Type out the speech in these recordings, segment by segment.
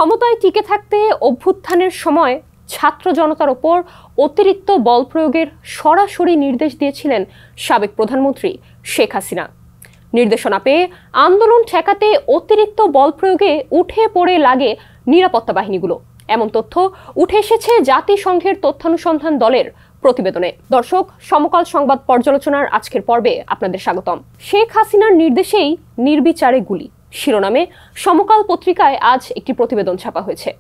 ক্ষমতায় টিকে থাকতে অভ্যুত্থানের সময় ছাত্র জনতার ওপর অতিরিক্ত বল প্রয়োগের সরাসরি নির্দেশ দিয়েছিলেন সাবেক প্রধানমন্ত্রী শেখ হাসিনা। নির্দেশনা পেয়ে আন্দোলন ঠেকাতে অতিরিক্ত বল প্রয়োগে উঠে পড়ে লাগে নিরাপত্তা বাহিনীগুলো, এমন তথ্য উঠে এসেছে জাতিসংঘের তথ্যানুসন্ধান দলের প্রতিবেদনে। দর্শক, সমকাল সংবাদ পর্যালোচনার আজকের পর্বে আপনাদের স্বাগতম। শেখ হাসিনার নির্দেশেই নির্বিচারে গুলি শিরোনামে সমকাল পত্রিকায় আজ একটি প্রতিবেদন ছাপা হয়েছে।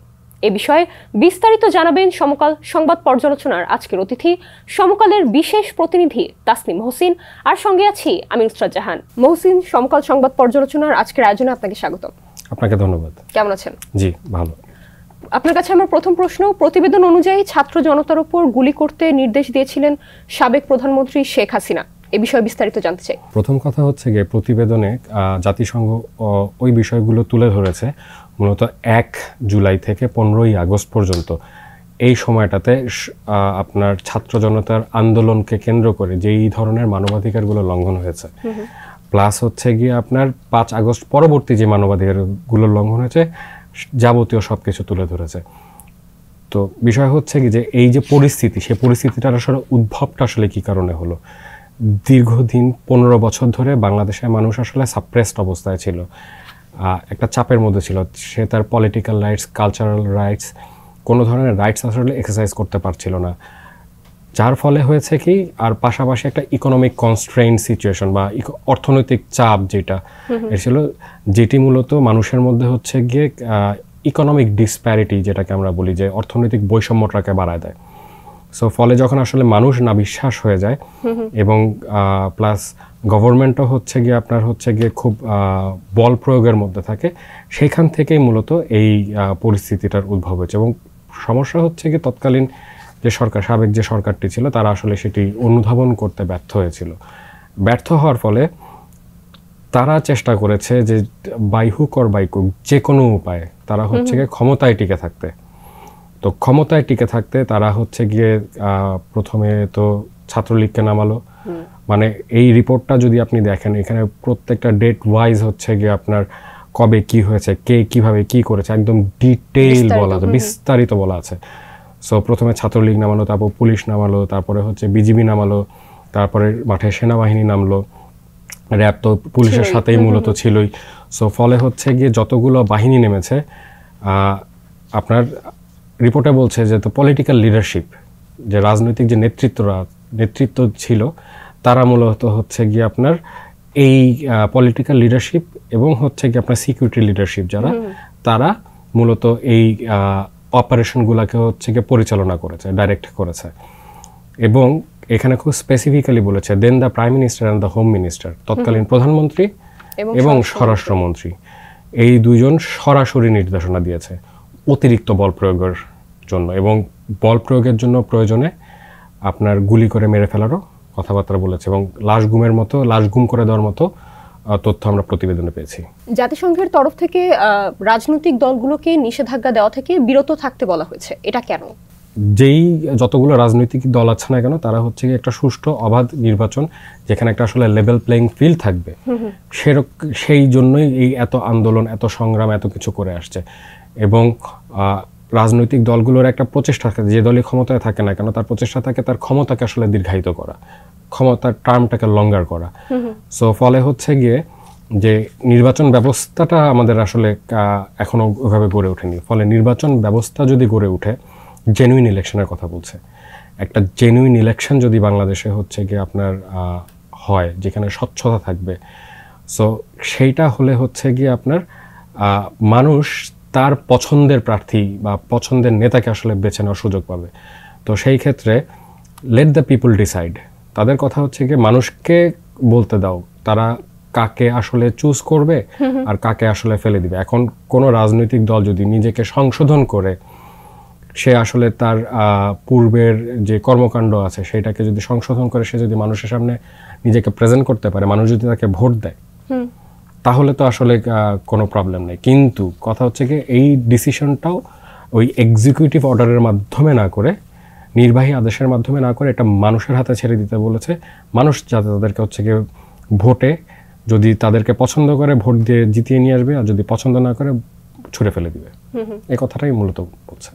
এ বিষয়ে বিস্তারিত জানাবেন সমকাল সংবাদ পর্যালোচনার আজকের অতিথি, সমকালের বিশেষ প্রতিনিধি তাসনিম মহসিন, আর সঙ্গে আছি আমি নুসরাত জাহান। মহসিন, সমকাল সংবাদ পর্যালোচনার আজকের আয়োজনে আপনাকে স্বাগত। আপনাকে ধন্যবাদ। কেমন আছেন? জি, ভালো। আপনার কাছে আমার প্রথম প্রশ্ন, প্রতিবেদন অনুযায়ী ছাত্র জনতার উপর গুলি করতে নির্দেশ দিয়েছিলেন সাবেক প্রধানমন্ত্রী শেখ হাসিনা। এ বিষয়ে বিস্তারিত জানতে চাই। প্রথম কথা হচ্ছে গিয়ে প্রতিবেদনে জাতিসংঘ ওই বিষয়গুলো তুলে ধরেছে মূলত 1 জুলাই থেকে 15ই আগস্ট পর্যন্ত। এই সময়টাতে আপনার ছাত্র জনতার আন্দোলনকে কেন্দ্র করে যেই ধরনের মানবাধিকারগুলো লঙ্ঘন হয়েছে, প্লাস হচ্ছে গিয়ে আপনার 5 আগস্ট পরবর্তী যে মানবাধিকারগুলো লঙ্ঘন হয়েছে যাবতীয় সব কিছু তুলে ধরেছে। তো বিষয় হচ্ছে কি যে এই যে পরিস্থিতি, সেই পরিস্থিতিটার আসলে উদ্ভবটা আসলে কী কারণে হলো। দীর্ঘদিন 15 বছর ধরে বাংলাদেশের মানুষ আসলে সাপ্রেসড অবস্থায় ছিল, একটা চাপের মধ্যে ছিল। সে তার পলিটিক্যাল রাইটস, কালচারাল রাইটস, কোনো ধরনের রাইটস আসলে এক্সারসাইজ করতে পারছিল না। যার ফলে হয়েছে কি, আর পাশাপাশি একটা ইকোনমিক কনস্ট্রেইন সিচুয়েশন বা অর্থনৈতিক চাপ যেটা ছিল, যেটি মূলত মানুষের মধ্যে হচ্ছে গিয়ে ইকোনমিক ডিসপ্যারিটি, যেটাকে আমরা বলি যে অর্থনৈতিক বৈষম্যটাকে বাড়ায় দেয়। সো ফলে যখন আসলে মানুষ না বিশ্বাস হয়ে যায় এবং প্লাস গভর্নমেন্টও হচ্ছে গিয়ে আপনার হচ্ছে গিয়ে খুব বল প্রয়োগের মধ্যে থাকে, সেইখান থেকেই মূলত এই পরিস্থিতিটার উদ্ভব হয়েছে। এবং সমস্যা হচ্ছে গিয়ে তৎকালীন যে সরকার, সাবেক যে সরকারটি ছিল, তারা আসলে সেটি অনুধাবন করতে ব্যর্থ হয়েছিল। ব্যর্থ হওয়ার ফলে তারা চেষ্টা করেছে যে by hook or by crook, যে কোনো উপায়ে তারা হচ্ছে গিয়ে ক্ষমতায় টিকে থাকতে। তো ক্ষমতায় টিকে থাকতে তারা হচ্ছে গিয়ে প্রথমে তো ছাত্রলীগকে নামালো। মানে এই রিপোর্টটা যদি আপনি দেখেন, এখানে প্রত্যেকটা ডেট ওয়াইজ হচ্ছে গিয়ে আপনার কবে কি হয়েছে, কে কিভাবে কি করেছে, একদম ডিটেইল বলা আছে, বিস্তারিত বলা আছে। সো প্রথমে ছাত্রলীগ নামালো, তারপর পুলিশ নামালো, তারপরে হচ্ছে বিজিবি নামালো, তারপরে মাঠে সেনাবাহিনী নামলো, র্যাব তো পুলিশের সাথেই মূলত ছিলই। সো ফলে হচ্ছে গিয়ে যতগুলো বাহিনী নেমেছে, আপনার রিপোর্টে বলছে যে তো পলিটিক্যাল লিডারশিপ, যে রাজনৈতিক যে নেতৃত্ব ছিল, তারা মূলত হচ্ছে গিয়ে আপনার এই পলিটিক্যাল লিডারশিপ এবং হচ্ছে গিয়ে আপনার সিকিউরিটি লিডারশিপ যারা, তারা মূলত এই অপারেশনগুলোকে হচ্ছে গিয়ে পরিচালনা করেছে, ডাইরেক্ট করেছে। এবং এখানে খুব স্পেসিফিক্যালি বলেছে then the prime minister and the home minister, তৎকালীন প্রধানমন্ত্রী এবং স্বরাষ্ট্রমন্ত্রী, এই দুইজন সরাসরি নির্দেশনা দিয়েছে অতিরিক্ত বল প্রয়োগের জন্য, এবং বল প্রয়োগের জন্য প্রয়োজনে আপনার গুলি করে মেরে ফেলারও কথাবার্তা বলেছে, এবং লাশ গুম করে দেওয়ার মতো তথ্য আমরা প্রতিবেদনে পেয়েছি। জাতিসংঘের তরফ থেকে রাজনৈতিক দলগুলোকে নিষেধাজ্ঞা দেওয়া থেকে বিরত থাকতে বলা হয়েছে, এটা কেন? যেই যতগুলো রাজনৈতিক দল আছে না কেন, তারা হচ্ছে একটা সুষ্ঠু অবাধ নির্বাচন, যেখানে একটা আসলে লেভেল প্লেইং ফিল্ড থাকবে, সেই জন্যই এই এত আন্দোলন, এত সংগ্রাম, এত কিছু করে আসছে। এবং রাজনৈতিক দলগুলোর একটা প্রচেষ্টা থাকে, যে দলই ক্ষমতায় থাকে না কেন, তার প্রচেষ্টা থাকে তার ক্ষমতাকে আসলে দীর্ঘায়িত করা, ক্ষমতার টার্মটাকে লঙ্গার করা। সো ফলে হচ্ছে গিয়ে যে নির্বাচন ব্যবস্থাটা আমাদের আসলে এখনো ওইভাবে গড়ে ওঠেনি। ফলে নির্বাচন ব্যবস্থা যদি গড়ে উঠে, জেনুইন ইলেকশনের কথা বলছে, একটা জেনুইন ইলেকশন যদি বাংলাদেশে হচ্ছে গিয়ে আপনার হয়, যেখানে স্বচ্ছতা থাকবে, সো সেইটা হলে হচ্ছে গিয়ে আপনার মানুষ তার পছন্দের প্রার্থী বা পছন্দের নেতাকে আসলে বেছে নেওয়ার সুযোগ পাবে। তো সেই ক্ষেত্রে লেট দ্য পিপল ডিসাইড, তাদের কথা হচ্ছে গিয়ে মানুষকে বলতে দাও তারা কাকে আসলে চুজ করবে আর কাকে আসলে ফেলে দিবে। এখন কোনো রাজনৈতিক দল যদি নিজেকে সংশোধন করে, সে আসলে তার পূর্বের যে কর্মকাণ্ড আছে সেটাকে যদি সংশোধন করে, সে যদি মানুষের সামনে নিজেকে প্রেজেন্ট করতে পারে, মানুষ যদি তাকে ভোট দেয়, তাহলে তো আসলে কোনো প্রবলেম নেই। কিন্তু কথা হচ্ছে কি, এই ডিসিশনটাও ওই এক্সিকিউটিভ অর্ডারের মাধ্যমে না করে, নির্বাহী আদেশের মাধ্যমে না করে, এটা মানুষের হাতে ছেড়ে দিতে বলেছে। মানুষ যাতে তাদেরকে হচ্ছে গিয়ে ভোটে, যদি তাদেরকে পছন্দ করে ভোট দিয়ে জিতিয়ে নিয়ে আসবে, আর যদি পছন্দ না করে ছুঁড়ে ফেলে দিবে, এই কথাটাই মূলত বলছে।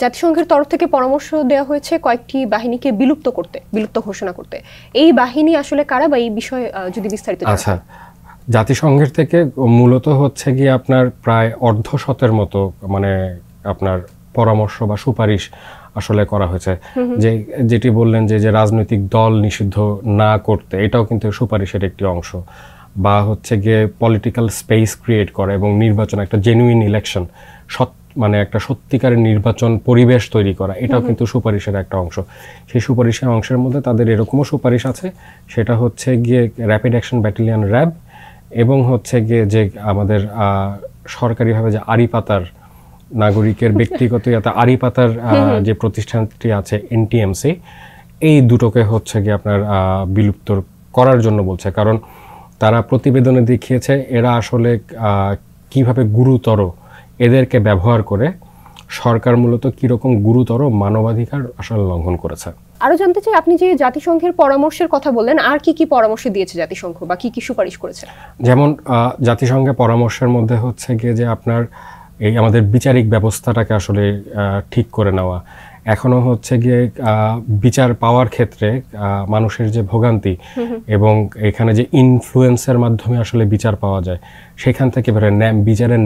জাতিসংঘের তরফ থেকে পরামর্শ দেওয়া হয়েছে কয়েকটি বাহিনীকে বিলুপ্ত ঘোষণা করতে। এই বাহিনী আসলে কারা বা এই বিষয়ে যদি বিস্তারিত আচ্ছা, জাতিসংঘের থেকে মূলত হচ্ছে গিয়ে আপনার প্রায় অর্ধশতের মতো মানে আপনার পরামর্শ বা সুপারিশ আসলে করা হয়েছে। যেটি বললেন যে রাজনৈতিক দল নিষিদ্ধ না করতে, এটাও কিন্তু সুপারিশের একটি অংশ। বা হচ্ছে গিয়ে পলিটিক্যাল স্পেস ক্রিয়েট করা এবং নির্বাচন, একটা জেনুইন ইলেকশন, মানে একটা সত্যিকারের নির্বাচন পরিবেশ তৈরি করা, এটাও কিন্তু সুপারিশের একটা অংশ। সেই সুপারিশের অংশের মধ্যে তাদের এরকমও সুপারিশ আছে, সেটা হচ্ছে গিয়ে র্যাপিড অ্যাকশন ব্যাটালিয়ন র্যাব, এবং হচ্ছে গিয়ে যে আমাদের সরকারিভাবে যে আড়িপাতার নাগরিকের ব্যক্তিগত আড়িপাতার যে প্রতিষ্ঠানটি আছে এনটিএমসি, এই দুটোকে হচ্ছে গিয়ে আপনার বিলুপ্ত করার জন্য বলছে। কারণ তারা প্রতিবেদনে দেখিয়েছে এরা আসলে কিভাবে গুরুতর, এদেরকে ব্যবহার করে সরকার মূলত কিরকম গুরুতর মানবাধিকার আসলে লঙ্ঘন করেছে। আরো জানতে চাই, আপনি যে জাতিসংঘের পরামর্শের কথা বললেন, আর কি কি পরামর্শ দিয়েছে জাতিসংঘ বা কি কি সুপারিশ করেছে? যেমন জাতিসংঘের পরামর্শের মধ্যে হচ্ছে গিয়ে যে আপনার এই আমাদের বিচারিক ব্যবস্থাটাকে আসলে ঠিক করে নেওয়া। এখনো হচ্ছে গিয়ে বিচার পাওয়ার ক্ষেত্রে মানুষের যে ভোগান্তি এবং এখানে যে ইনফ্লুয়েন্সের মাধ্যমে আসলে বিচার পাওয়া যায়, সেখান থেকে বিচারের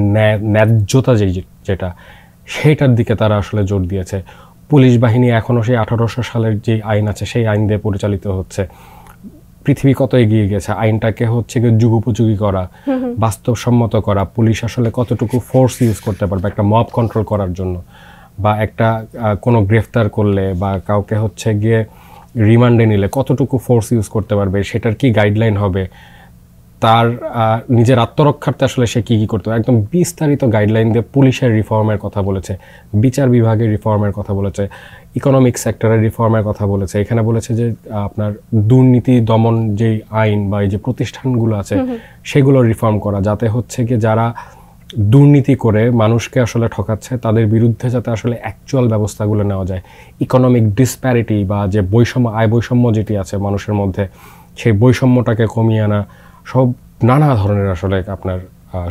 ন্যায্যতা যেটা, সেইটার দিকে তারা আসলে জোর দিয়েছে। পুলিশ বাহিনী এখনও সেই 1800 সালের যে আইন আছে সেই আইন দিয়ে পরিচালিত হচ্ছে। পৃথিবী কত এগিয়ে গেছে, আইনটাকে হচ্ছে গিয়ে যুগোপযোগী করা, বাস্তবসম্মত করা, পুলিশ আসলে কতটুকু ফোর্স ইউজ করতে পারবে একটা মব কন্ট্রোল করার জন্য, বা একটা কোনো গ্রেফতার করলে বা কাউকে হচ্ছে গিয়ে রিমান্ডে নিলে কতটুকু ফোর্স ইউজ করতে পারবে, সেটার কি গাইডলাইন হবে, তার নিজের আত্মরক্ষার্থে আসলে সে কী কী করতে হবে, একদম বিস্তারিত গাইডলাইন দিয়ে পুলিশের রিফর্মের কথা বলেছে, বিচার বিভাগের রিফর্মের কথা বলেছে, ইকোনমিক সেক্টরের রিফর্মের কথা বলেছে। এখানে বলেছে যে আপনার দুর্নীতি দমন যেই আইন বা এই যে প্রতিষ্ঠানগুলো আছে সেগুলো রিফর্ম করা, যাতে হচ্ছে গিয়ে যারা দুর্নীতি করে মানুষকে আসলে ঠকাচ্ছে তাদের বিরুদ্ধে যাতে আসলে অ্যাকচুয়াল ব্যবস্থাগুলো নেওয়া যায়। ইকোনমিক ডিসপ্যারিটি বা যে বৈষম্য, আয় বৈষম্য যেটি আছে মানুষের মধ্যে, সেই বৈষম্যটাকে কমিয়ে আনা, সব নানা ধরনের আসলে আপনার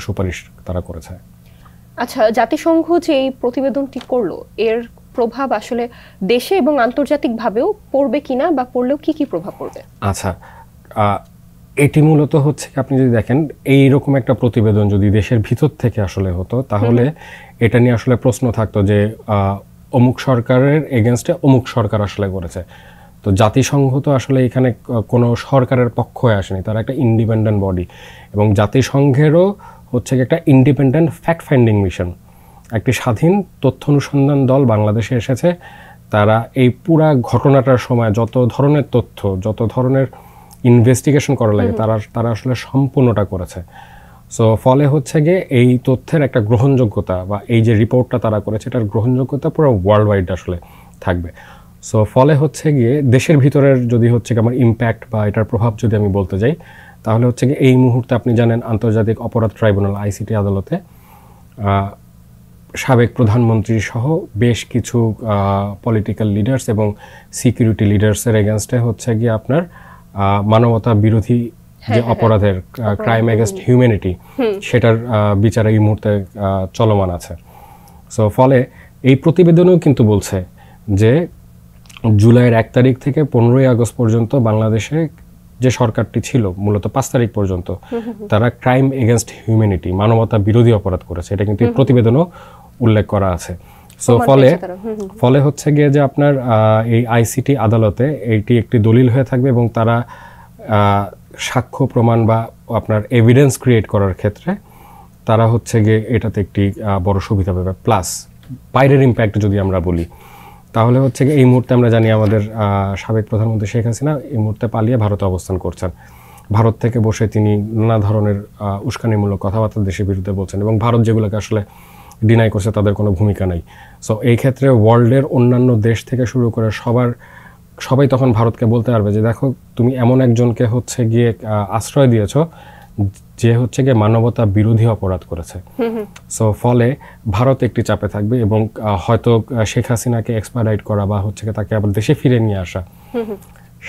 সুপারিশ তারা করেছে। আচ্ছা, জাতিসংঘ যে এই প্রতিবেদনটি করলো, এর প্রভাব আসলে দেশে এবং আন্তর্জাতিকভাবেও পড়বে কিনা, বা পড়লেও কি কি প্রভাব পড়বে? আচ্ছা, এটি মূলত হচ্ছে আপনি যদি দেখেন এইরকম একটা প্রতিবেদন যদি দেশের ভিতর থেকে আসলে হতো, তাহলে এটা নিয়ে আসলে প্রশ্ন থাকতো যে অমুক সরকারের এগেনস্টে অমুক সরকার আসলে করেছে। তো জাতিসংঘ তো আসলে এখানে কোনো সরকারের পক্ষ হয়ে আসেনি, তারা একটা ইন্ডিপেন্ডেন্ট বডি, এবং জাতিসংঘেরও হচ্ছে একটা ইন্ডিপেন্ডেন্ট ফ্যাক্ট ফাইন্ডিং মিশন, একটি স্বাধীন তথ্য অনুসন্ধান দল বাংলাদেশে এসেছে। তারা এই পুরা ঘটনাটার সময় যত ধরনের তথ্য, যত ধরনের ইনভেস্টিগেশন করা লাগে তারা আসলে সম্পূর্ণটা করেছে। সো ফলে হচ্ছে গিয়ে এই তথ্যের একটা গ্রহণযোগ্যতা বা এই যে রিপোর্টটা তারা করেছে এটার গ্রহণযোগ্যতা পুরো ওয়ার্ল্ড ওয়াইড আসলে থাকবে। সো ফলে হচ্ছে গিয়ে দেশের ভিতরের যদি হচ্ছে গিয়ে আমার ইম্প্যাক্ট বা এটার প্রভাব যদি আমি বলতে যাই, তাহলে হচ্ছে গিয়ে এই মুহূর্তে আপনি জানেন আন্তর্জাতিক অপরাধ ট্রাইব্যুনাল আইসিটি আদালতে সাবেক প্রধানমন্ত্রী সহ বেশ কিছু পলিটিক্যাল লিডার্স এবং সিকিউরিটি লিডার্সের এগেনস্টে হচ্ছে গিয়ে আপনার মানবতা বিরোধী যে অপরাধের ক্রাইম এগেনস্ট হিউম্যানিটি, সেটার বিচার এই মুহূর্তে চলমান আছে। সো ফলে এই প্রতিবেদনেও কিন্তু বলছে যে জুলাইয়ের 1 তারিখ থেকে 15ই আগস্ট পর্যন্ত বাংলাদেশে যে সরকারটি ছিল মূলত 5 তারিখ পর্যন্ত, তারা ক্রাইম এগেনস্ট হিউম্যানিটি, মানবতা বিরোধী অপরাধ করেছে। এটা কিন্তু প্রতিবেদনও উল্লেখ করা আছে। সো ফলে হচ্ছে গিয়ে যে আপনার এই আইসিটি আদালতে এইটি একটি দলিল হয়ে থাকবে এবং তারা সাক্ষ্য প্রমাণ বা আপনার এভিডেন্স ক্রিয়েট করার ক্ষেত্রে তারা হচ্ছে গিয়ে এটাতে একটি বড় সুবিধা পাবে। প্লাস বাইরের ইম্প্যাক্ট যদি আমরা বলি, তাহলে হচ্ছে গিয়ে এই মুহূর্তে আমরা জানি আমাদের সাবেক প্রধানমন্ত্রী শেখ হাসিনা এই মুহূর্তে পালিয়ে ভারতে অবস্থান করছেন। ভারত থেকে বসে তিনি নানা ধরনের উস্কানিমূলক কথাবার্তা দেশের বিরুদ্ধে বলছেন এবং ভারত যেগুলোকে আসলে ডিনাই করছে তাদের কোনো ভূমিকা নেই। সো এই ক্ষেত্রে ওয়ার্ল্ডের অন্যান্য দেশ থেকে শুরু করে সবাই তখন ভারতকে বলতে পারবে যে দেখো তুমি এমন একজনকে হচ্ছে গিয়ে আশ্রয় দিয়েছো যে হচ্ছে গিয়ে মানবতা বিরোধী অপরাধ করেছে। সো ফলে ভারত একটি চাপে থাকবে এবং হয়তো শেখ হাসিনাকে এক্সপারডাইট করা বা হচ্ছে তাকে আবার দেশে ফিরে নিয়ে আসা,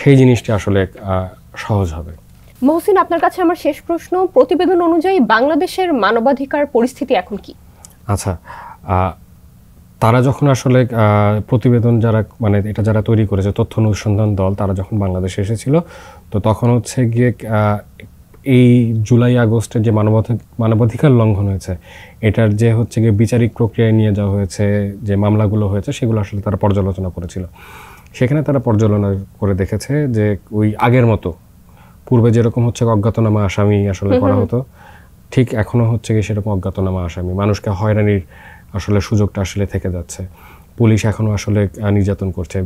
সেই জিনিসটি আসলে সহজ হবে। মহসিন, আপনার কাছে আমার শেষ প্রশ্ন, প্রতিবেদন অনুযায়ী বাংলাদেশের মানবাধিকার পরিস্থিতি এখন কি? আচ্ছা, তারা যখন আসলে প্রতিবেদন যারা মানে এটা যারা তৈরি করেছে, তথ্য অনুসন্ধান দল, তারা যখন বাংলাদেশে এসেছিল, তো তখন হচ্ছে গিয়ে এই জুলাই আগস্টে যে মানবাধিকার লঙ্ঘন হয়েছে, এটার যে হচ্ছে গিয়ে বিচারিক প্রক্রিয়ায় নিয়ে যাওয়া হয়েছে, যে মামলাগুলো হয়েছে, সেগুলো আসলে তারা পর্যালোচনা করেছিল। সেখানে তারা পর্যালোচনা করে দেখেছে যে ওই আগের মতো পূর্বে যেরকম হচ্ছে অজ্ঞাতনামা আসামি আসলে করা হতো, ঠিক এখনো হচ্ছে গিয়ে সেরকম অজ্ঞাতনামা আসামি, মানুষকে হয়রানির আসলে সুযোগটা আসলে থেকে যাচ্ছে। পুলিশ এখনো আসলে নির্যাতন করছে,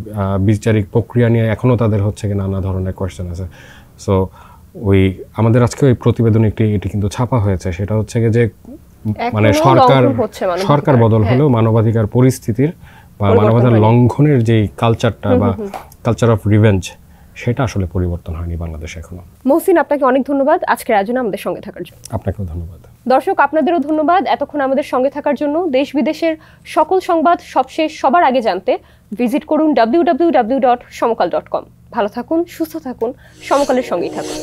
বিচারিক প্রক্রিয়া নিয়ে এখনো তাদের হচ্ছে গিয়ে নানা ধরনের কোয়েশ্চেন আছে। সো ওই আমাদের আজকে ওই প্রতিবেদন এটি কিন্তু ছাপা হয়েছে, সেটা হচ্ছে গিয়ে যে মানে সরকার বদল হলেও মানবাধিকার পরিস্থিতির বা মানবাধিকার লঙ্ঘনের যে কালচারটা বা কালচার অফ রিভেঞ্জ, সেটা আসলে পরিবর্তন হয়নি বাংলাদেশে এখনো। মহসিন, আপনাকে অনেক ধন্যবাদ আজকের আয়োজনে আমাদের সঙ্গে থাকার জন্য। আপনাকেও ধন্যবাদ। দর্শক, আপনাদেরও ধন্যবাদ এতক্ষণ আমাদের সঙ্গে থাকার জন্য। দেশ বিদেশের সকল সংবাদ সবশেষ সবার আগে জানতে ভিজিট করুন www.সমকাল.com। ভালো থাকুন, সুস্থ থাকুন, সমকালের সঙ্গেই থাকুন।